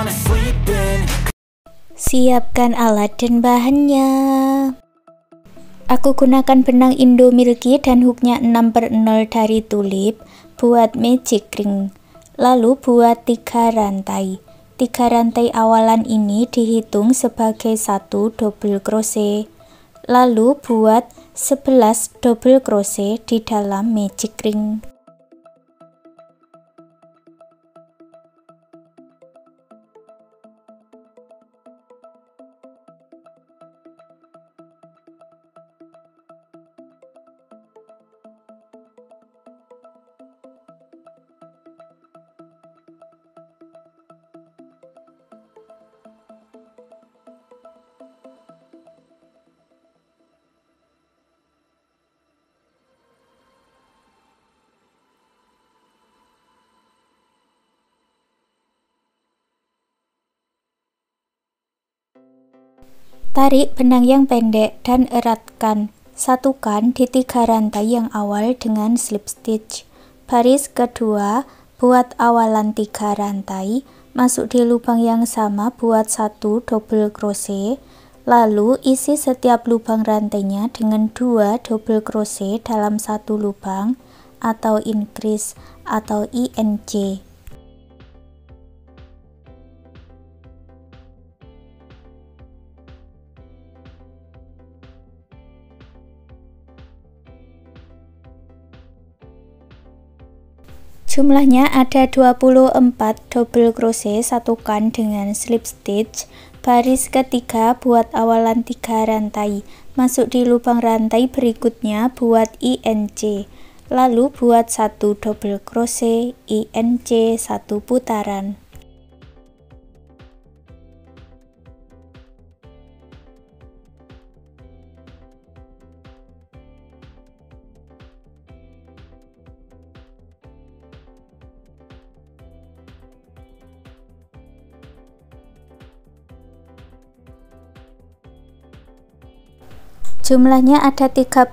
wanna sleep in. Siapkan alat dan bahannya. Aku gunakan benang Indo Milky dan hooknya 6/0 dari Tulip buat magic ring. Lalu buat 3 rantai. 3 rantai awalan ini dihitung sebagai 1 double crochet. Lalu buat 11 double crochet di dalam magic ring. Tarik benang yang pendek dan eratkan. Satukan di 3 rantai yang awal dengan slip stitch. Baris kedua, buat awalan 3 rantai, masuk di lubang yang sama buat 1 double crochet. Lalu isi setiap lubang rantainya dengan 2 double crochet dalam satu lubang atau increase atau INC. Jumlahnya ada 24 double crochet, satukan dengan slip stitch. Baris ketiga buat awalan 3 rantai, masuk di lubang rantai berikutnya buat INC. Lalu buat 1 double crochet, INC 1 putaran. Jumlahnya ada 36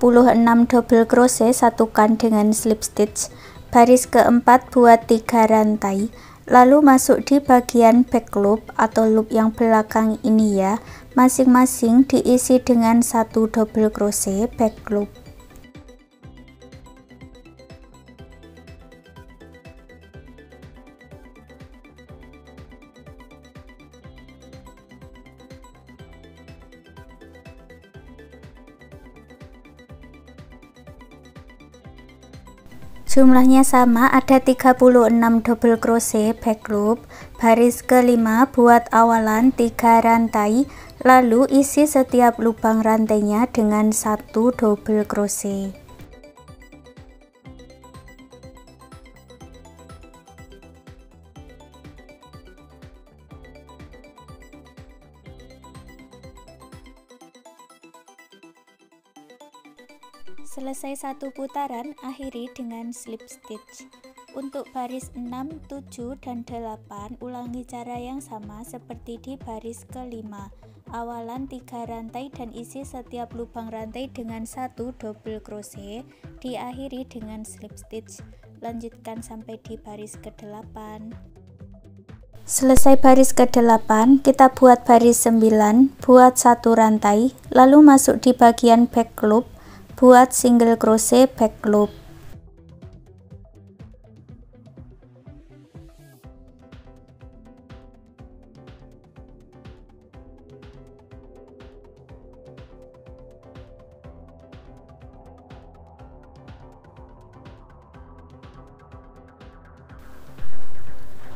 double crochet, satukan dengan slip stitch. Baris keempat buat 3 rantai, lalu masuk di bagian back loop atau loop yang belakang ini ya, masing-masing diisi dengan 1 double crochet back loop. Jumlahnya sama, ada 36 double crochet back loop. Baris kelima buat awalan 3 rantai, lalu isi setiap lubang rantainya dengan 1 double crochet. Selesai satu putaran, akhiri dengan slip stitch. Untuk baris 6, 7, dan 8, ulangi cara yang sama seperti di baris kelima. Awalan 3 rantai dan isi setiap lubang rantai dengan 1 double crochet, diakhiri dengan slip stitch. Lanjutkan sampai di baris ke-8. Selesai baris ke-8, kita buat baris 9, buat 1 rantai, lalu masuk di bagian back loop, buat single crochet back loop.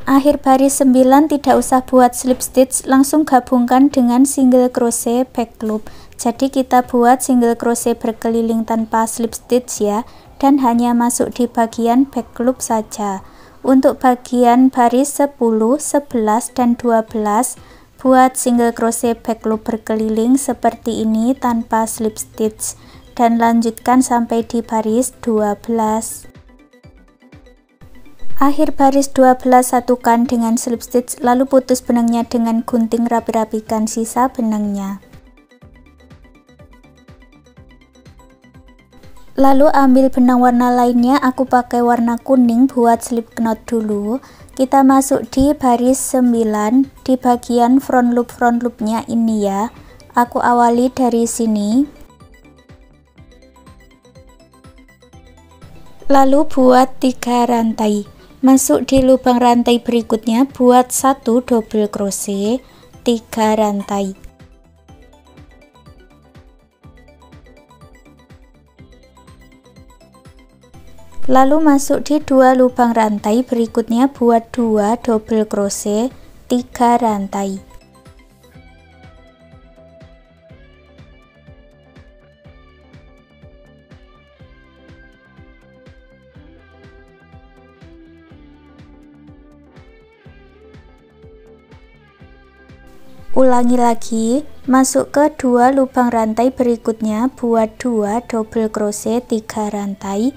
Akhir baris 9 tidak usah buat slip stitch, langsung gabungkan dengan single crochet back loop. Jadi kita buat single crochet berkeliling tanpa slip stitch ya, dan hanya masuk di bagian back loop saja. Untuk bagian baris 10, 11, dan 12, buat single crochet back loop berkeliling seperti ini tanpa slip stitch, dan lanjutkan sampai di baris 12. Akhir baris 12 satukan dengan slip stitch, lalu putus benangnya dengan gunting, rapi-rapikan sisa benangnya. Lalu ambil benang warna lainnya, aku pakai warna kuning buat slip knot dulu. Kita masuk di baris 9 di bagian front loopnya ini ya. Aku awali dari sini. Lalu buat 3 rantai. Masuk di lubang rantai berikutnya, buat 1 double crochet, 3 rantai. Lalu masuk di 2 lubang rantai berikutnya, buat 2 double crochet, 3 rantai. Ulangi lagi, masuk ke 2 lubang rantai berikutnya, buat 2 double crochet, 3 rantai.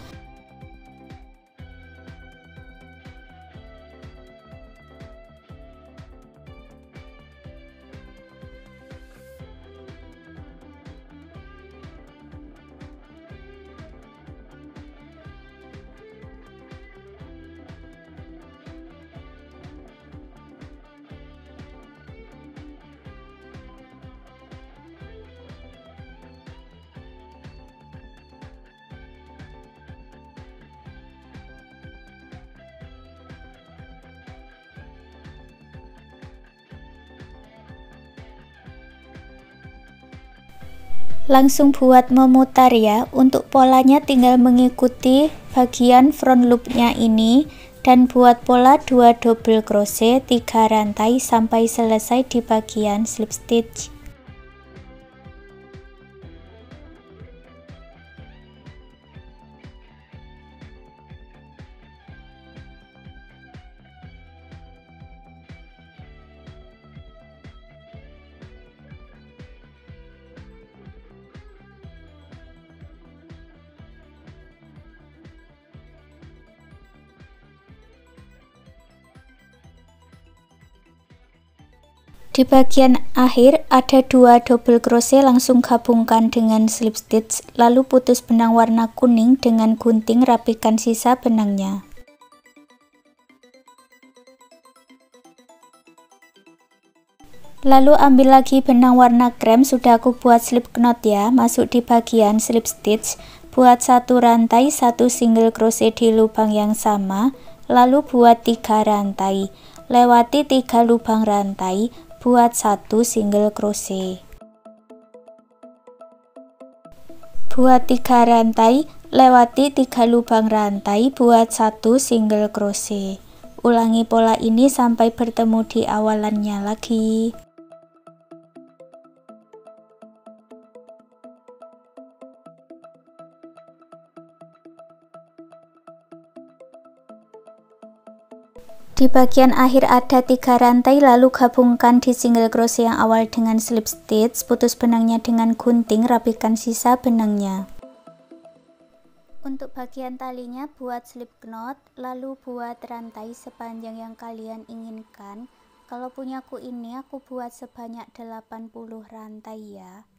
Langsung buat memutar ya. Untuk polanya tinggal mengikuti bagian front loopnya ini dan buat pola 2 double crochet, 3 rantai sampai selesai di bagian slip stitch. Di bagian akhir ada 2 double crochet, langsung gabungkan dengan slip stitch, lalu putus benang warna kuning dengan gunting, rapikan sisa benangnya. Lalu ambil lagi benang warna krem, sudah aku buat slip knot ya. Masuk di bagian slip stitch, buat 1 rantai, 1 single crochet di lubang yang sama, lalu buat 3 rantai, lewati 3 lubang rantai, buat 1 single crochet. Buat 3 rantai, lewati 3 lubang rantai, buat 1 single crochet. Ulangi pola ini sampai bertemu di awalannya lagi. Di bagian akhir ada 3 rantai, lalu gabungkan di single crochet yang awal dengan slip stitch, putus benangnya dengan gunting, rapikan sisa benangnya. Untuk bagian talinya buat slip knot, lalu buat rantai sepanjang yang kalian inginkan. Kalau punyaku ini aku buat sebanyak 80 rantai ya.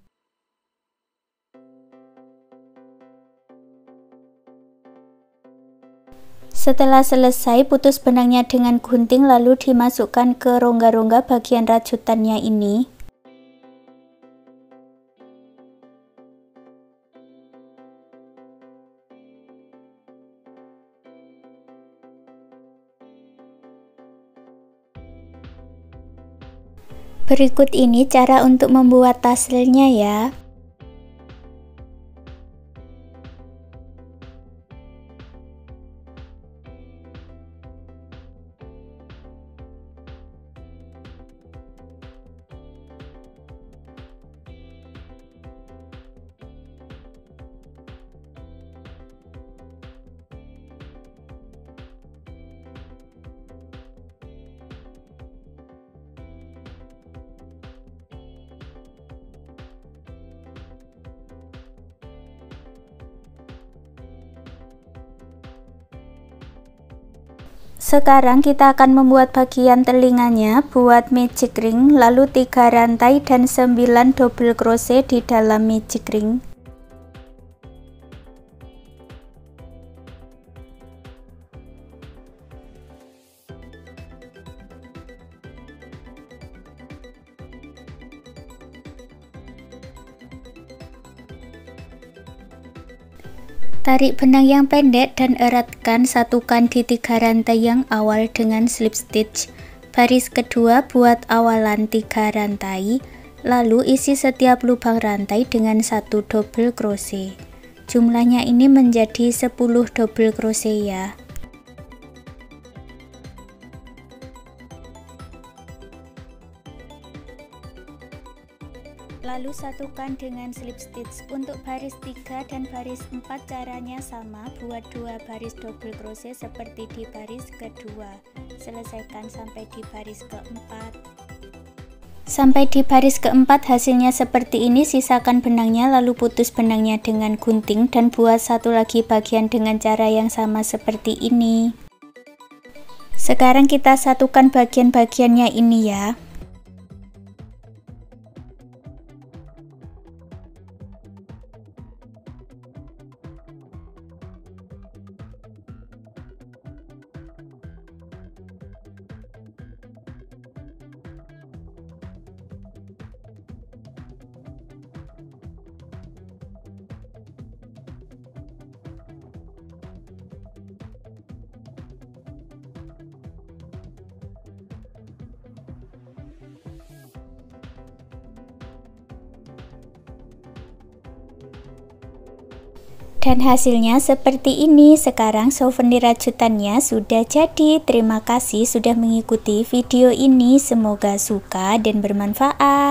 Setelah selesai, putus benangnya dengan gunting, lalu dimasukkan ke rongga-rongga bagian rajutannya ini. Berikut ini cara untuk membuat taselnya ya. Sekarang kita akan membuat bagian telinganya. Buat magic ring, lalu 3 rantai dan 9 double crochet di dalam magic ring. Tarik benang yang pendek dan eratkan, satukan di 3 rantai yang awal dengan slip stitch. Baris kedua buat awalan 3 rantai, lalu isi setiap lubang rantai dengan 1 double crochet. Jumlahnya ini menjadi 10 double crochet ya. Lalu satukan dengan slip stitch. Untuk baris 3 dan baris 4 caranya sama, buat 2 baris double crochet seperti di baris kedua. Selesaikan sampai di baris keempat. Sampai di baris keempat hasilnya seperti ini, sisakan benangnya lalu putus benangnya dengan gunting dan buat satu lagi bagian dengan cara yang sama seperti ini. Sekarang kita satukan bagian-bagiannya ini ya. Dan hasilnya seperti ini. Sekarang souvenir rajutannya sudah jadi. Terima kasih sudah mengikuti video ini. Semoga suka dan bermanfaat.